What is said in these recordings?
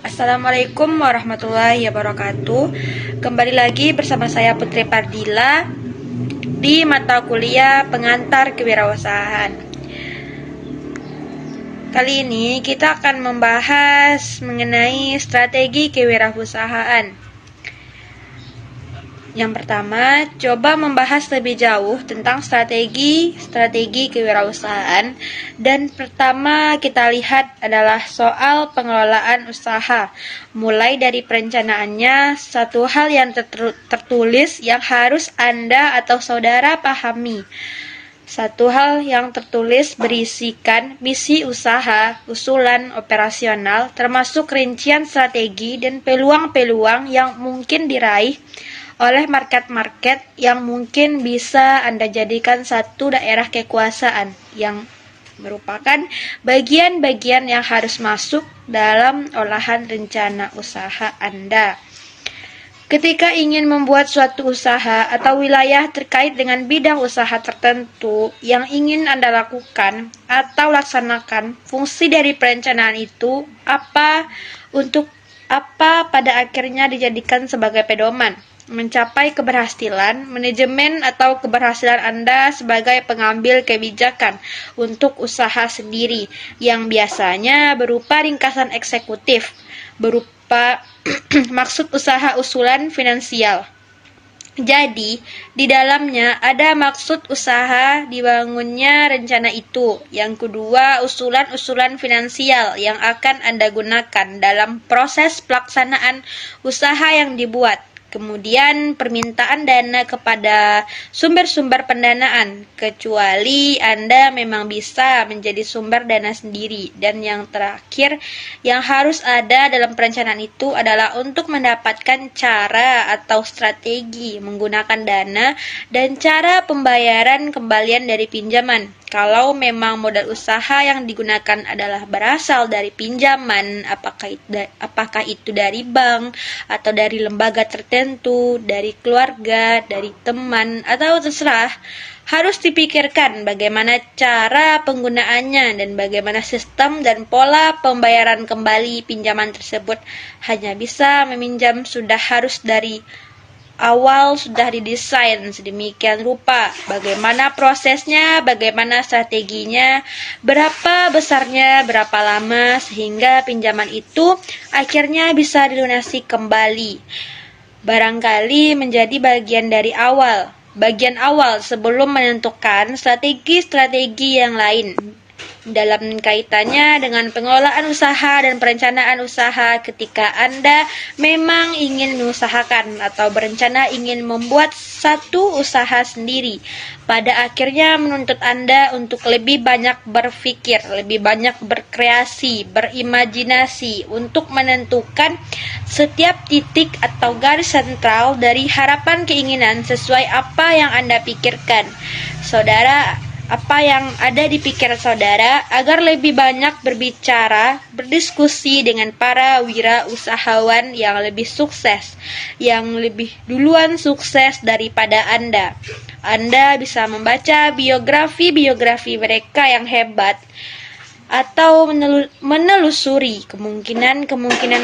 Assalamualaikum warahmatullahi wabarakatuh. Kembali lagi bersama saya Putri Pardila di mata kuliah Pengantar Kewirausahaan. Kali ini kita akan membahas mengenai strategi kewirausahaan. Yang pertama, coba membahas lebih jauh tentang strategi kewirausahaan. Dan pertama kita lihat adalah soal pengelolaan usaha. Mulai dari perencanaannya, satu hal yang tertulis yang harus Anda atau saudara pahami. Satu hal yang tertulis berisikan misi usaha, usulan operasional, termasuk rincian strategi dan peluang-peluang yang mungkin diraih oleh market-market yang mungkin bisa Anda jadikan satu daerah kekuasaan yang merupakan bagian-bagian yang harus masuk dalam olahan rencana usaha Anda. Ketika ingin membuat suatu usaha atau wilayah terkait dengan bidang usaha tertentu yang ingin Anda lakukan atau laksanakan, fungsi dari perencanaan itu untuk apa pada akhirnya dijadikan sebagai pedoman mencapai keberhasilan manajemen atau keberhasilan Anda sebagai pengambil kebijakan untuk usaha sendiri yang biasanya berupa ringkasan eksekutif, berupa maksud usaha usulan finansial. Jadi, di dalamnya ada maksud usaha dibangunnya rencana itu. Yang kedua, usulan-usulan finansial yang akan Anda gunakan dalam proses pelaksanaan usaha yang dibuat. Kemudian permintaan dana kepada sumber-sumber pendanaan, kecuali Anda memang bisa menjadi sumber dana sendiri. Dan yang terakhir, yang harus ada dalam perencanaan itu adalah untuk mendapatkan cara atau strategi menggunakan dana dan cara pembayaran kembalian dari pinjaman. Kalau memang modal usaha yang digunakan adalah berasal dari pinjaman, apakah itu dari bank atau dari lembaga tertentu, dari keluarga, dari teman, atau terserah, harus dipikirkan bagaimana cara penggunaannya dan bagaimana sistem dan pola pembayaran kembali pinjaman tersebut. Hanya bisa meminjam harus dari awal sudah didesain sedemikian rupa, bagaimana prosesnya, bagaimana strateginya, berapa besarnya, berapa lama, sehingga pinjaman itu akhirnya bisa dilunasi kembali. Barangkali menjadi bagian awal sebelum menentukan strategi-strategi yang lain dalam kaitannya dengan pengelolaan usaha dan perencanaan usaha. Ketika Anda memang ingin mengusahakan atau berencana ingin membuat satu usaha sendiri, pada akhirnya menuntut Anda untuk lebih banyak berpikir, lebih banyak berkreasi, berimajinasi untuk menentukan setiap titik atau garis sentral dari harapan keinginan sesuai apa yang Anda pikirkan. Apa yang ada di pikiran saudara agar lebih banyak berbicara, berdiskusi dengan para wirausahawan yang lebih sukses, yang lebih duluan sukses daripada Anda. Anda bisa membaca biografi mereka yang hebat atau menelusuri kemungkinan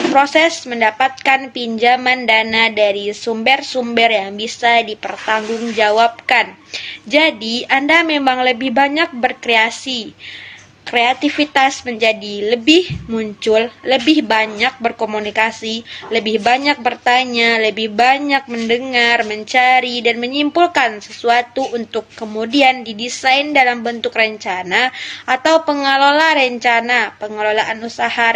proses mendapatkan pinjaman dana dari sumber-sumber yang bisa dipertanggungjawabkan. Jadi, Anda memang lebih banyak berkreasi. Kreativitas menjadi lebih muncul, lebih banyak berkomunikasi, lebih banyak bertanya, lebih banyak mendengar, mencari, dan menyimpulkan sesuatu untuk kemudian didesain dalam bentuk rencana atau pengelolaan usaha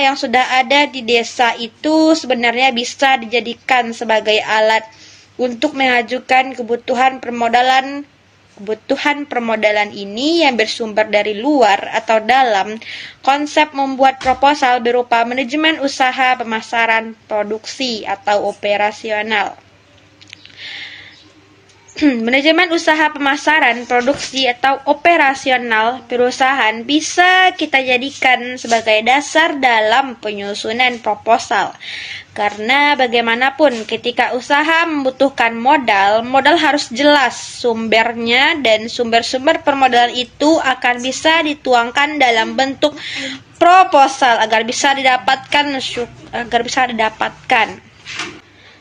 yang sudah ada di desa itu sebenarnya bisa dijadikan sebagai alat untuk mengajukan kebutuhan permodalan ini yang bersumber dari luar atau dalam. Konsep membuat proposal berupa manajemen usaha, pemasaran, produksi, atau operasional. Manajemen usaha, pemasaran, produksi, atau operasional perusahaan bisa kita jadikan sebagai dasar dalam penyusunan proposal. Karena bagaimanapun ketika usaha membutuhkan modal harus jelas sumbernya dan sumber-sumber permodalan itu akan bisa dituangkan dalam bentuk proposal agar bisa didapatkan.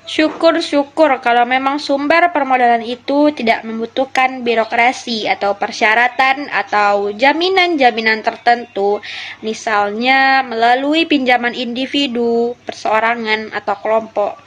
Syukur-syukur kalau memang sumber permodalan itu tidak membutuhkan birokrasi atau persyaratan atau jaminan-jaminan tertentu, misalnya melalui pinjaman individu, perseorangan, atau kelompok,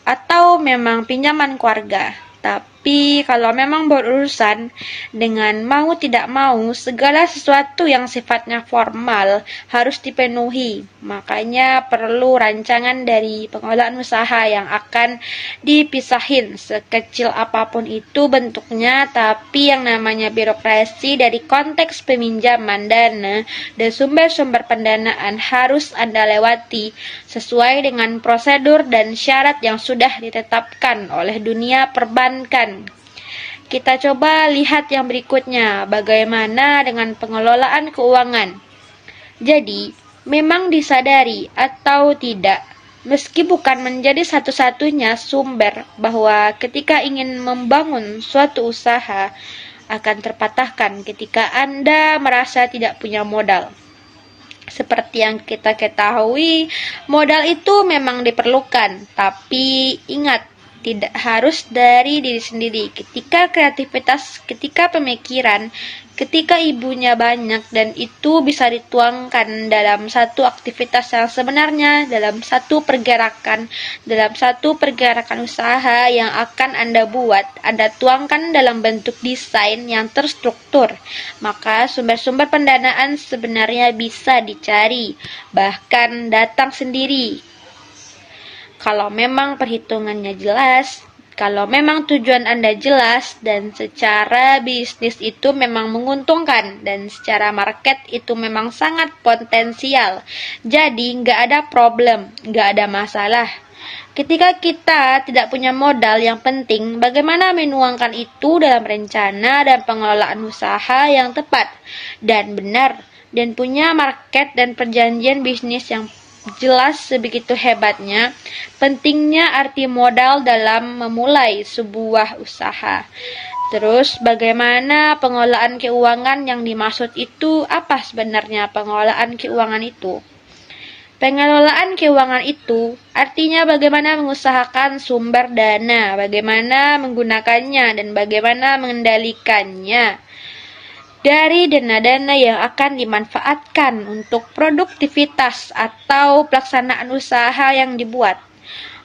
atau memang pinjaman keluarga. Tapi kalau memang berurusan dengan mau tidak mau, segala sesuatu yang sifatnya formal harus dipenuhi. Makanya perlu rancangan dari pengelolaan usaha yang akan dipisahin sekecil apapun itu bentuknya, tapi yang namanya birokrasi dari konteks peminjaman dana dan sumber-sumber pendanaan harus Anda lewati sesuai dengan prosedur dan syarat yang sudah ditetapkan oleh dunia perbankan. Kita coba lihat yang berikutnya, bagaimana dengan pengelolaan keuangan. Jadi, memang disadari atau tidak, meski bukan menjadi satu-satunya sumber bahwa ketika ingin membangun suatu usaha akan terpatahkan ketika Anda merasa tidak punya modal. Seperti yang kita ketahui, modal itu memang diperlukan, tapi ingat, tidak harus dari diri sendiri. Ketika kreativitas, ketika pemikiran, ketika ibunya banyak dan itu bisa dituangkan dalam satu aktivitas yang sebenarnya, dalam satu pergerakan usaha yang akan Anda buat, Anda tuangkan dalam bentuk desain yang terstruktur, maka sumber-sumber pendanaan sebenarnya bisa dicari, bahkan datang sendiri. Kalau memang perhitungannya jelas, kalau memang tujuan Anda jelas, dan secara bisnis itu memang menguntungkan, dan secara market itu memang sangat potensial. Jadi nggak ada problem, nggak ada masalah. Ketika kita tidak punya modal, yang penting bagaimana menuangkan itu dalam rencana dan pengelolaan usaha yang tepat dan benar, dan punya market dan perjanjian bisnis yang jelas. Sebegitu hebatnya, pentingnya arti modal dalam memulai sebuah usaha. Terus bagaimana pengelolaan keuangan yang dimaksud itu? Apa sebenarnya pengelolaan keuangan itu? Pengelolaan keuangan itu artinya bagaimana mengusahakan sumber dana, bagaimana menggunakannya, dan bagaimana mengendalikannya dari dana-dana yang akan dimanfaatkan untuk produktivitas atau pelaksanaan usaha yang dibuat.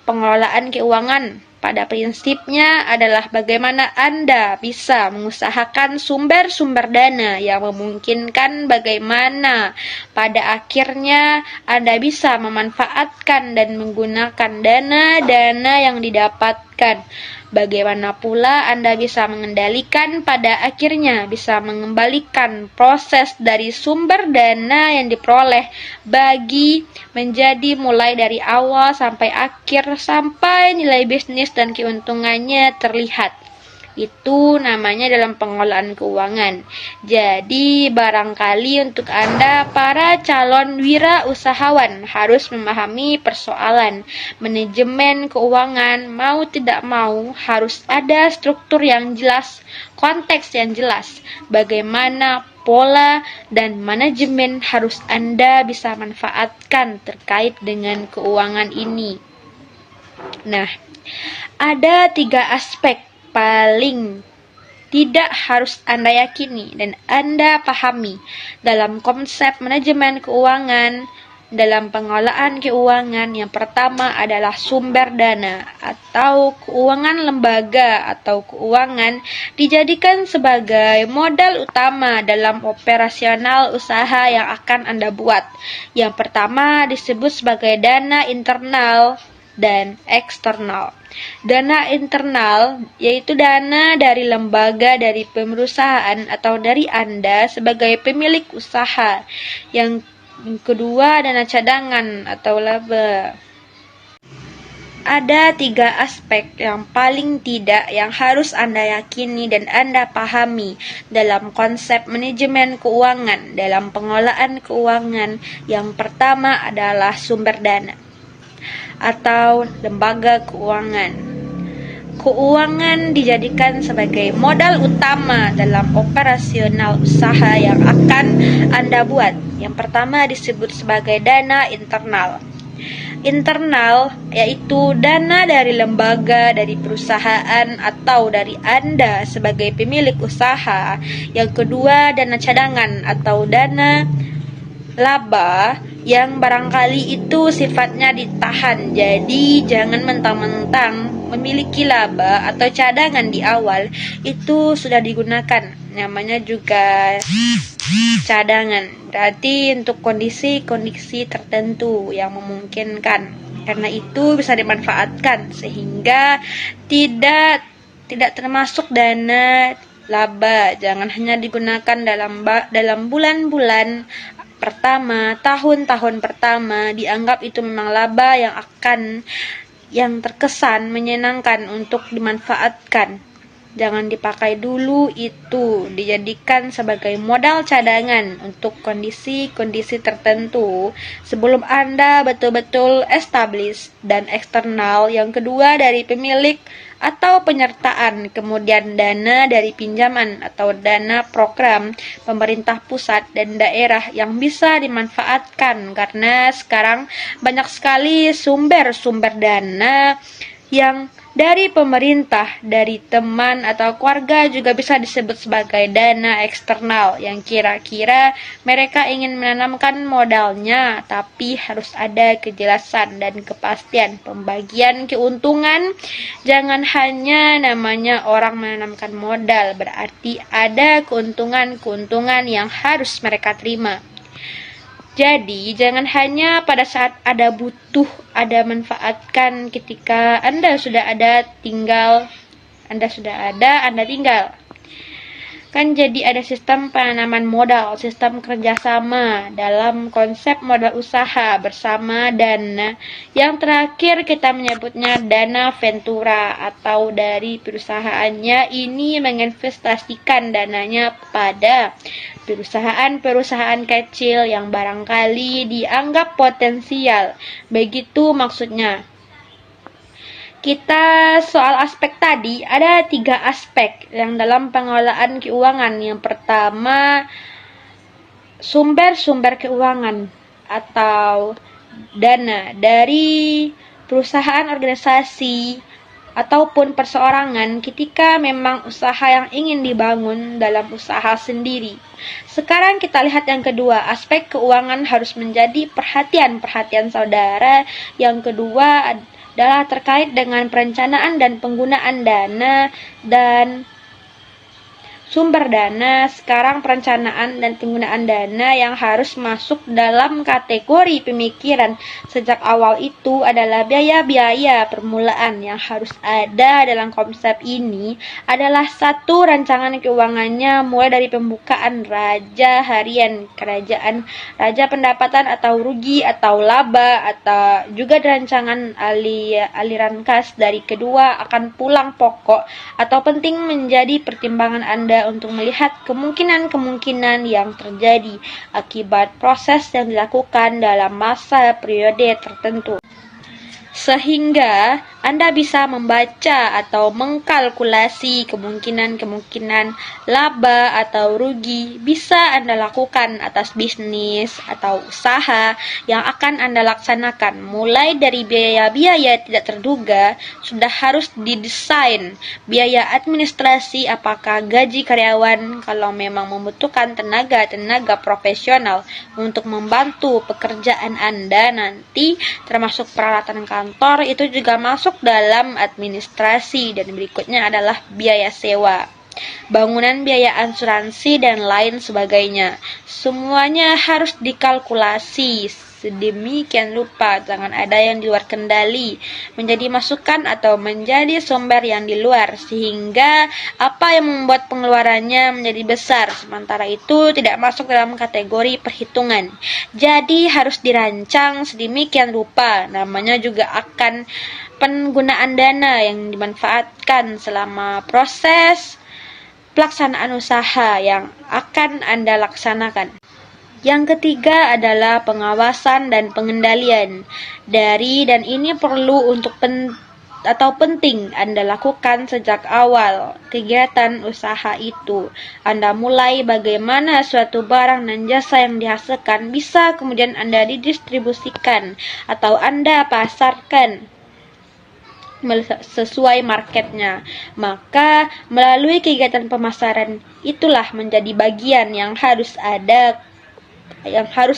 Pengelolaan keuangan pada prinsipnya adalah bagaimana Anda bisa mengusahakan sumber-sumber dana yang memungkinkan bagaimana pada akhirnya Anda bisa memanfaatkan dan menggunakan dana-dana yang didapatkan. Bagaimana pula Anda bisa mengendalikan pada akhirnya bisa mengembalikan proses dari sumber dana yang diperoleh bagi menjadi mulai dari awal sampai akhir sampai nilai bisnis dan keuntungannya terlihat. Itu namanya dalam pengelolaan keuangan. Jadi barangkali untuk Anda para calon wirausahawan harus memahami persoalan manajemen keuangan. Mau tidak mau harus ada struktur yang jelas, konteks yang jelas, bagaimana pola dan manajemen harus Anda bisa manfaatkan terkait dengan keuangan ini. Nah, ada 3 aspek paling tidak harus Anda yakini dan Anda pahami dalam konsep manajemen keuangan, dalam pengelolaan keuangan. Yang pertama adalah sumber dana atau keuangan lembaga atau keuangan dijadikan sebagai modal utama dalam operasional usaha yang akan Anda buat. Yang pertama disebut sebagai dana internal dan eksternal. Dana internal yaitu dana dari lembaga, dari perusahaan atau dari Anda sebagai pemilik usaha. Yang kedua dana cadangan atau laba. Ada 3 aspek yang paling tidak yang harus Anda yakini dan Anda pahami dalam konsep manajemen keuangan, dalam pengelolaan keuangan. Yang pertama adalah sumber dana atau lembaga keuangan. Keuangan dijadikan sebagai modal utama dalam operasional usaha yang akan Anda buat. Yang pertama disebut sebagai dana internal. Internal yaitu dana dari lembaga, dari perusahaan, atau dari Anda sebagai pemilik usaha. Yang kedua, dana cadangan atau dana laba yang barangkali itu sifatnya ditahan. Jadi jangan mentang-mentang memiliki laba atau cadangan di awal itu sudah digunakan. Namanya juga cadangan. Berarti untuk kondisi-kondisi tertentu yang memungkinkan. Karena itu bisa dimanfaatkan sehingga tidak termasuk dana laba. Jangan hanya digunakan dalam bulan-bulan pertama, tahun-tahun pertama, dianggap itu memang laba yang terkesan menyenangkan untuk dimanfaatkan. Jangan dipakai dulu, itu dijadikan sebagai modal cadangan untuk kondisi-kondisi tertentu sebelum Anda betul-betul establish. Dan eksternal yang kedua dari pemilik atau penyertaan, kemudian dana dari pinjaman atau dana program pemerintah pusat dan daerah yang bisa dimanfaatkan karena sekarang banyak sekali sumber-sumber dana yang dari pemerintah, dari teman atau keluarga juga bisa disebut sebagai dana eksternal yang kira-kira mereka ingin menanamkan modalnya, tapi harus ada kejelasan dan kepastian pembagian keuntungan. Jangan hanya namanya orang menanamkan modal, berarti ada keuntungan-keuntungan yang harus mereka terima. Jadi, jangan hanya pada saat ada butuh, ada manfaatkan ketika Anda sudah ada, Anda tinggal. Kan jadi ada sistem penanaman modal, sistem kerjasama dalam konsep modal usaha bersama dana. Yang terakhir kita menyebutnya dana ventura atau dari perusahaannya ini menginvestasikan dananya pada perusahaan-perusahaan kecil yang barangkali dianggap potensial. Begitu maksudnya. Kita soal aspek tadi, ada 3 aspek yang dalam pengelolaan keuangan. Yang pertama, sumber-sumber keuangan atau dana dari perusahaan, organisasi, ataupun perseorangan ketika memang usaha yang ingin dibangun dalam usaha sendiri. Sekarang kita lihat yang kedua, aspek keuangan harus menjadi perhatian saudara. Yang kedua adalah terkait dengan perencanaan dan penggunaan dana dan sumber dana. Sekarang perencanaan dan penggunaan dana yang harus masuk dalam kategori pemikiran sejak awal itu adalah biaya-biaya permulaan. Yang harus ada dalam konsep ini adalah satu, rancangan keuangannya mulai dari pembukaan raja harian kerajaan, raja pendapatan atau rugi atau laba, atau juga rancangan aliran kas dari kedua akan pulang pokok atau penting menjadi pertimbangan Anda untuk melihat kemungkinan-kemungkinan yang terjadi akibat proses yang dilakukan dalam masa periode tertentu. Sehingga Anda bisa membaca atau mengkalkulasi kemungkinan-kemungkinan laba atau rugi bisa Anda lakukan atas bisnis atau usaha yang akan Anda laksanakan. Mulai dari biaya-biaya tidak terduga, sudah harus didesain. Biaya administrasi, apakah gaji karyawan kalau memang membutuhkan tenaga profesional untuk membantu pekerjaan Anda nanti, termasuk peralatan kantor, itu juga masuk dalam administrasi. Dan berikutnya adalah biaya sewa, bangunan, biaya asuransi, dan lain sebagainya. Semuanya harus dikalkulasi sedemikian rupa, jangan ada yang di luar kendali menjadi masukan atau menjadi sumber yang di luar, sehingga apa yang membuat pengeluarannya menjadi besar sementara itu tidak masuk dalam kategori perhitungan. Jadi harus dirancang sedemikian rupa. Namanya juga akan penggunaan dana yang dimanfaatkan selama proses pelaksanaan usaha yang akan Anda laksanakan. Yang ketiga adalah pengawasan dan pengendalian dari, dan ini perlu untuk atau penting Anda lakukan sejak awal kegiatan usaha itu. Anda mulai bagaimana suatu barang dan jasa yang dihasilkan bisa kemudian Anda didistribusikan atau Anda pasarkan sesuai marketnya. Maka melalui kegiatan pemasaran itulah menjadi bagian yang harus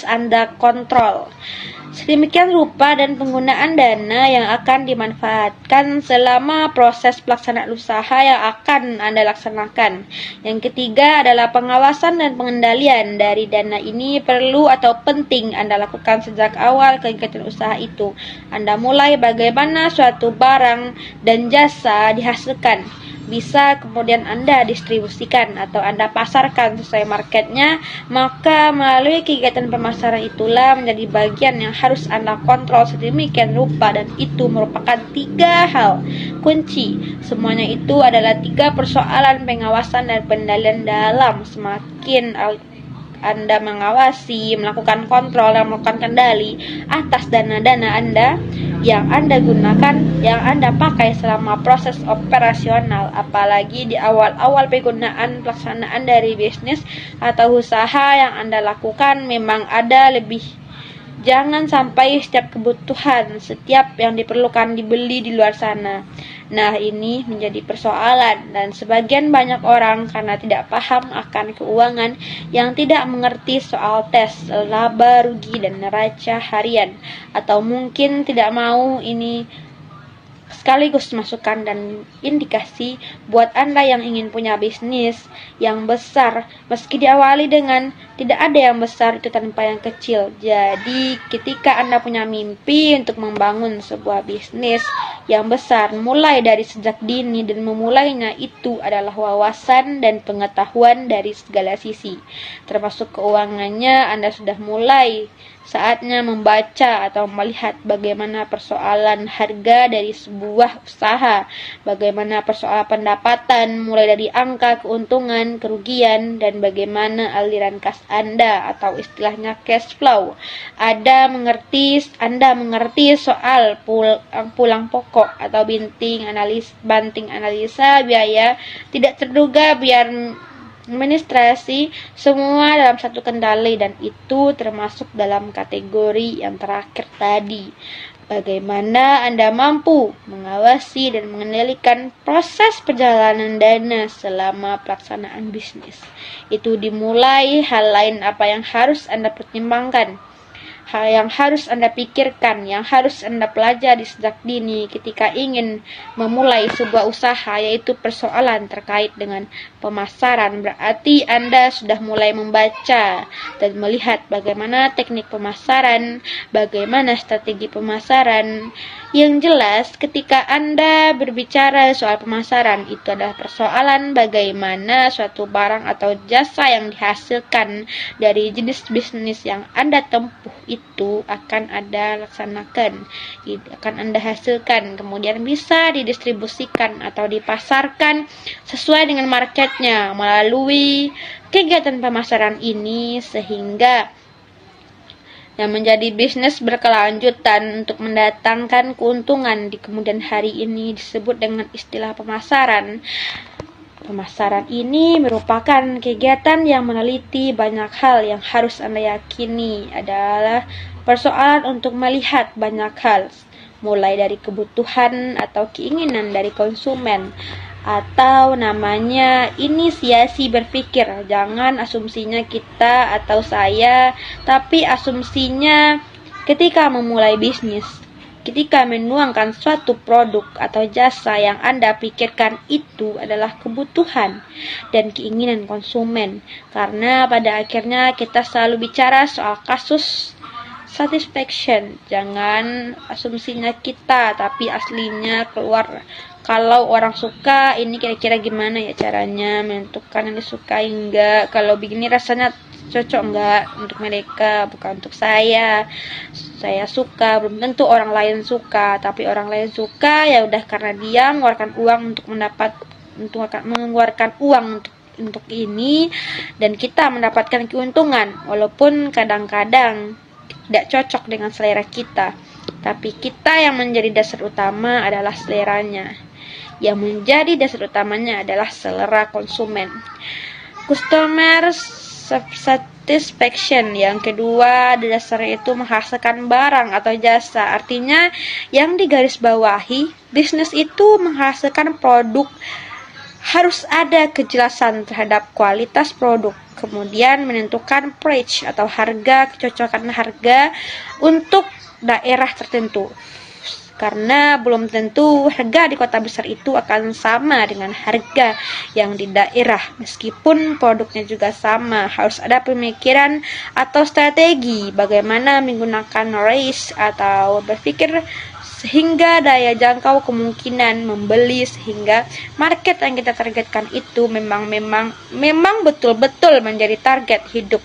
Anda kontrol. Sedemikian rupa dan penggunaan dana yang akan dimanfaatkan selama proses pelaksanaan usaha yang akan Anda laksanakan. Yang ketiga adalah pengawasan dan pengendalian dari dana ini perlu atau penting Anda lakukan sejak awal kegiatan usaha itu. Anda mulai bagaimana suatu barang dan jasa dihasilkan bisa kemudian Anda distribusikan atau Anda pasarkan sesuai marketnya, maka melalui kegiatan pemasaran itulah menjadi bagian yang harus Anda kontrol sedemikian rupa, dan itu merupakan 3 hal kunci. Semuanya itu adalah 3 persoalan pengawasan dan pengendalian dalam semakin Anda mengawasi, melakukan kontrol, dan melakukan kendali atas dana-dana Anda yang Anda gunakan, yang Anda pakai selama proses operasional, apalagi di awal-awal penggunaan pelaksanaan dari bisnis atau usaha yang Anda lakukan memang ada lebih. Jangan sampai setiap kebutuhan, setiap yang diperlukan dibeli di luar sana. Nah, ini menjadi persoalan, dan sebagian banyak orang karena tidak paham akan keuangan yang tidak mengerti soal tes laba rugi dan neraca harian, atau mungkin tidak mau ini sekaligus masukan dan indikasi buat Anda yang ingin punya bisnis yang besar. Meski diawali dengan tidak ada yang besar itu tanpa yang kecil. Jadi ketika Anda punya mimpi untuk membangun sebuah bisnis yang besar, mulai dari sejak dini, dan memulainya itu adalah wawasan dan pengetahuan dari segala sisi, termasuk keuangannya. Anda sudah mulai saatnya membaca atau melihat bagaimana persoalan harga dari sebuah usaha, bagaimana persoalan pendapatan mulai dari angka keuntungan, kerugian, dan bagaimana aliran kas Anda atau istilahnya cash flow. Anda mengerti soal pulang pokok atau banting analisa biaya tidak terduga, biar administrasi, semua dalam satu kendali, dan itu termasuk dalam kategori yang terakhir tadi. Bagaimana Anda mampu mengawasi dan mengendalikan proses perjalanan dana selama pelaksanaan bisnis. Itu dimulai hal lain apa yang harus Anda pertimbangkan, hal yang harus Anda pikirkan, yang harus Anda pelajari sejak dini ketika ingin memulai sebuah usaha, yaitu persoalan terkait dengan pemasaran. Berarti Anda sudah mulai membaca dan melihat bagaimana teknik pemasaran, bagaimana strategi pemasaran. Yang jelas, ketika Anda berbicara soal pemasaran, itu adalah persoalan bagaimana suatu barang atau jasa yang dihasilkan dari jenis bisnis yang Anda tempuh itu akan Anda laksanakan, akan Anda hasilkan, kemudian bisa didistribusikan atau dipasarkan sesuai dengan marketnya melalui kegiatan pemasaran ini, sehingga yang menjadi bisnis berkelanjutan untuk mendatangkan keuntungan di kemudian hari ini disebut dengan istilah pemasaran. Pemasaran ini merupakan kegiatan yang meneliti banyak hal. Yang harus Anda yakini adalah persoalan untuk melihat banyak hal, mulai dari kebutuhan atau keinginan dari konsumen, atau namanya inisiasi berpikir. Jangan asumsinya kita atau saya, tapi asumsinya ketika memulai bisnis, ketika menuangkan suatu produk atau jasa, yang Anda pikirkan itu adalah kebutuhan dan keinginan konsumen. Karena pada akhirnya kita selalu bicara soal kasus satisfaction. Jangan asumsinya kita, tapi aslinya keluar. Kalau orang suka, ini kira-kira gimana ya caranya menentukan yang disukai enggak. Kalau begini rasanya cocok enggak untuk mereka, bukan untuk saya. Saya suka, belum tentu orang lain suka. Tapi orang lain suka, ya udah karena dia mengeluarkan uang untuk ini, dan kita mendapatkan keuntungan walaupun kadang-kadang tidak cocok dengan selera kita. tapi kita yang menjadi dasar utama adalah seleranya. Yang menjadi dasar utamanya adalah selera konsumen. Customer satisfaction. Yang kedua, dasarnya itu menghasilkan barang atau jasa. Artinya yang digarisbawahi, bisnis itu menghasilkan produk, harus ada kejelasan terhadap kualitas produk. Kemudian menentukan price atau harga, kecocokan harga untuk daerah tertentu. Karena belum tentu harga di kota besar itu akan sama dengan harga yang di daerah. Meskipun produknya juga sama, harus ada pemikiran atau strategi bagaimana menggunakan race atau berpikir sehingga daya jangkau kemungkinan membeli, sehingga market yang kita targetkan itu memang betul-betul menjadi target hidup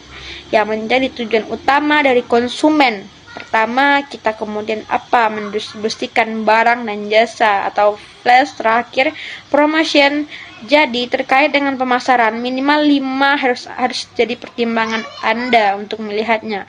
yang menjadi tujuan utama dari konsumen. Pertama, kita kemudian mendistribusikan barang dan jasa, atau flash terakhir promotion. Jadi terkait dengan pemasaran, minimal 5 harus jadi pertimbangan Anda untuk melihatnya.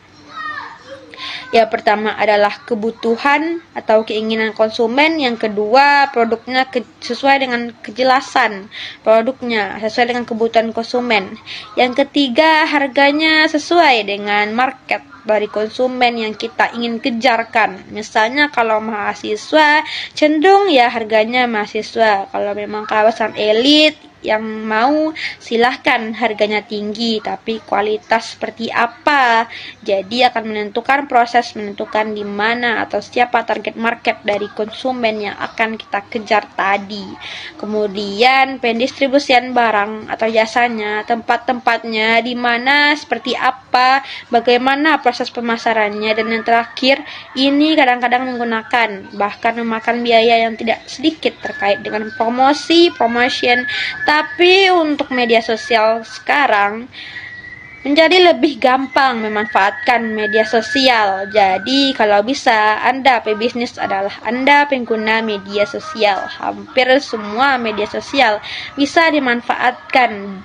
Yang pertama adalah kebutuhan atau keinginan konsumen. Yang kedua, produknya sesuai dengan kejelasan produknya, sesuai dengan kebutuhan konsumen. Yang ketiga, harganya sesuai dengan market dari konsumen yang kita ingin kejarkan. Misalnya kalau mahasiswa, cenderung ya harganya mahasiswa. Kalau memang kawasan elit yang mau, silahkan harganya tinggi, tapi kualitas seperti apa. Jadi akan menentukan di mana atau siapa target market dari konsumen yang akan kita kejar tadi. Kemudian pendistribusian barang atau jasanya, tempat-tempatnya di mana, seperti apa, bagaimana proses pemasarannya, dan yang terakhir ini kadang-kadang bahkan memakan biaya yang tidak sedikit terkait dengan promotion. Tapi untuk media sosial sekarang menjadi lebih gampang memanfaatkan media sosial. Jadi kalau bisa, Anda pebisnis adalah Anda pengguna media sosial. Hampir semua media sosial bisa dimanfaatkan,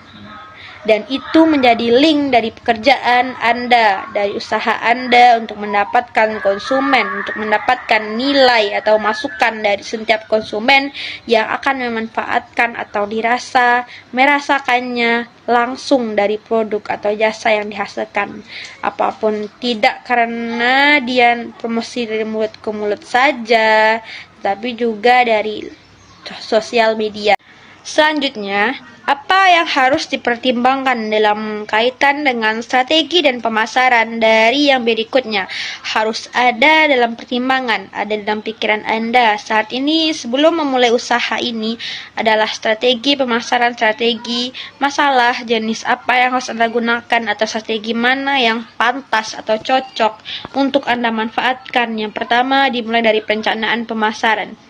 dan itu menjadi link dari pekerjaan Anda, dari usaha Anda untuk mendapatkan konsumen, untuk mendapatkan nilai atau masukan dari setiap konsumen yang akan memanfaatkan atau merasakannya langsung dari produk atau jasa yang dihasilkan. Apapun tidak karena dia promosi dari mulut ke mulut saja, tapi juga dari sosial media. Selanjutnya, apa yang harus dipertimbangkan dalam kaitan dengan strategi dan pemasaran dari yang berikutnya? Harus ada dalam pertimbangan, ada dalam pikiran Anda saat ini sebelum memulai usaha ini adalah strategi pemasaran, strategi masalah, jenis apa yang harus Anda gunakan, atau strategi mana yang pantas atau cocok untuk Anda manfaatkan. Yang pertama, dimulai dari perencanaan pemasaran.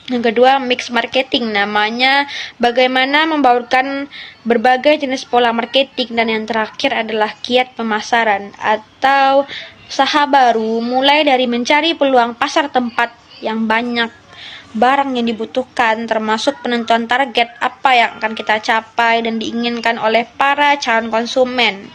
Yang kedua, mix marketing, namanya bagaimana membaurkan berbagai jenis pola marketing. Dan yang terakhir adalah kiat pemasaran atau usaha baru, mulai dari mencari peluang pasar tempat yang banyak barang yang dibutuhkan, termasuk penentuan target apa yang akan kita capai dan diinginkan oleh para calon konsumen.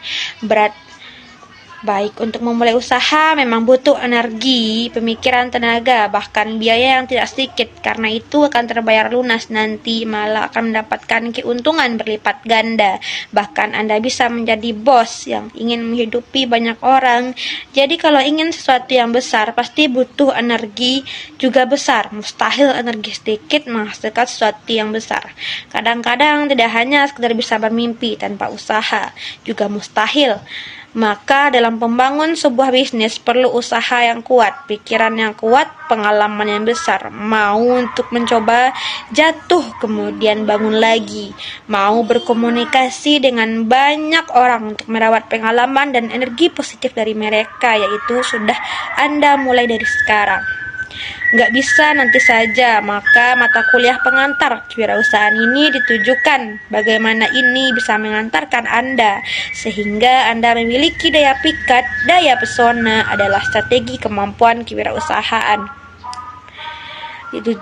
Baik, untuk memulai usaha memang butuh energi, pemikiran, tenaga, bahkan biaya yang tidak sedikit. Karena itu akan terbayar lunas nanti, malah akan mendapatkan keuntungan berlipat ganda. Bahkan Anda bisa menjadi bos yang ingin menghidupi banyak orang. Jadi kalau ingin sesuatu yang besar, pasti butuh energi juga besar. Mustahil energi sedikit menghasilkan sesuatu yang besar. Kadang-kadang tidak hanya sekedar bisa bermimpi tanpa usaha, juga mustahil. Maka dalam membangun sebuah bisnis perlu usaha yang kuat, pikiran yang kuat, pengalaman yang besar, mau untuk mencoba, jatuh kemudian bangun lagi, mau berkomunikasi dengan banyak orang untuk merawat pengalaman dan energi positif dari mereka, yaitu sudah Anda mulai dari sekarang. Nggak bisa nanti saja, maka mata kuliah pengantar kewirausahaan ini ditujukan bagaimana ini bisa mengantarkan Anda sehingga Anda memiliki daya pikat, daya pesona adalah strategi kemampuan kewirausahaan. Itu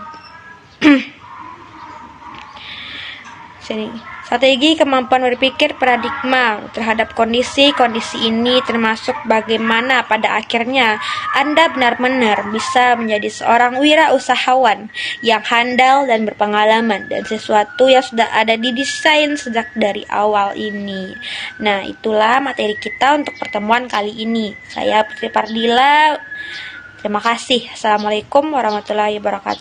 Strategi kemampuan berpikir paradigma terhadap kondisi-kondisi ini termasuk bagaimana pada akhirnya Anda benar-benar bisa menjadi seorang wirausahawan yang handal dan berpengalaman dan sesuatu yang sudah ada didesain sejak dari awal ini. Nah, itulah materi kita untuk pertemuan kali ini. Saya Putri Pardila. Terima kasih. Assalamualaikum warahmatullahi wabarakatuh.